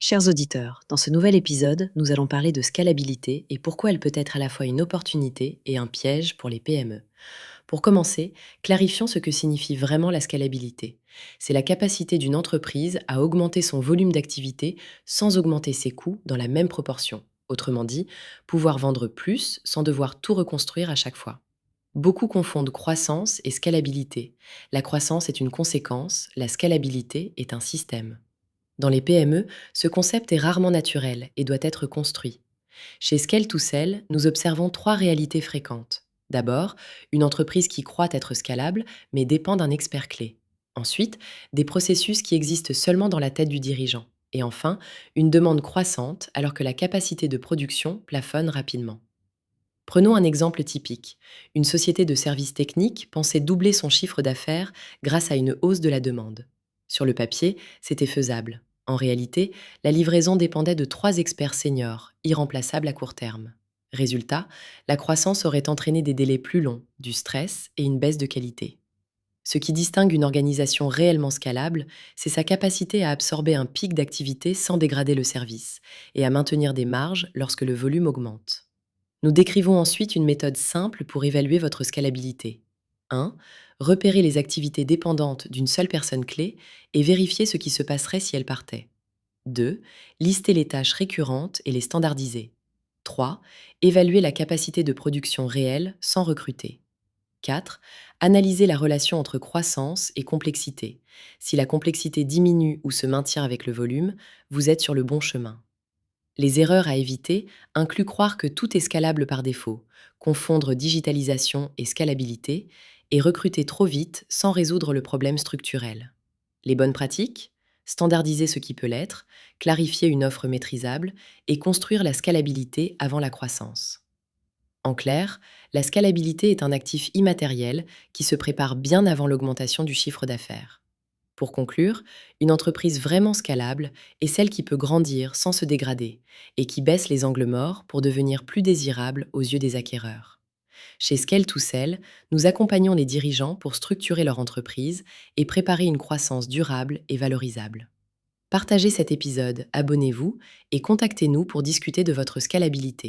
Chers auditeurs, dans ce nouvel épisode, nous allons parler de scalabilité et pourquoi elle peut être à la fois une opportunité et un piège pour les PME. Pour commencer, clarifions ce que signifie vraiment la scalabilité. C'est la capacité d'une entreprise à augmenter son volume d'activité sans augmenter ses coûts dans la même proportion. Autrement dit, pouvoir vendre plus sans devoir tout reconstruire à chaque fois. Beaucoup confondent croissance et scalabilité. La croissance est une conséquence, la scalabilité est un système. Dans les PME, ce concept est rarement naturel et doit être construit. Chez Scale to Sell, nous observons trois réalités fréquentes. D'abord, une entreprise qui croit être scalable, mais dépend d'un expert clé. Ensuite, des processus qui existent seulement dans la tête du dirigeant. Et enfin, une demande croissante alors que la capacité de production plafonne rapidement. Prenons un exemple typique. Une société de services techniques pensait doubler son chiffre d'affaires grâce à une hausse de la demande. Sur le papier, c'était faisable. En réalité, la livraison dépendait de trois experts seniors, irremplaçables à court terme. Résultat, la croissance aurait entraîné des délais plus longs, du stress et une baisse de qualité. Ce qui distingue une organisation réellement scalable, c'est sa capacité à absorber un pic d'activité sans dégrader le service et à maintenir des marges lorsque le volume augmente. Nous décrivons ensuite une méthode simple pour évaluer votre scalabilité. 1. Repérer les activités dépendantes d'une seule personne clé et vérifier ce qui se passerait si elle partait. 2. Lister les tâches récurrentes et les standardiser. 3. Évaluer la capacité de production réelle sans recruter. 4. Analyser la relation entre croissance et complexité. Si la complexité diminue ou se maintient avec le volume, vous êtes sur le bon chemin. Les erreurs à éviter incluent croire que tout est scalable par défaut, confondre digitalisation et scalabilité, et recruter trop vite sans résoudre le problème structurel. Les bonnes pratiques: standardiser ce qui peut l'être, clarifier une offre maîtrisable et construire la scalabilité avant la croissance. En clair, la scalabilité est un actif immatériel qui se prépare bien avant l'augmentation du chiffre d'affaires. Pour conclure, une entreprise vraiment scalable est celle qui peut grandir sans se dégrader et qui baisse les angles morts pour devenir plus désirable aux yeux des acquéreurs. Chez Scale to Sell, nous accompagnons les dirigeants pour structurer leur entreprise et préparer une croissance durable et valorisable. Partagez cet épisode, abonnez-vous et contactez-nous pour discuter de votre scalabilité.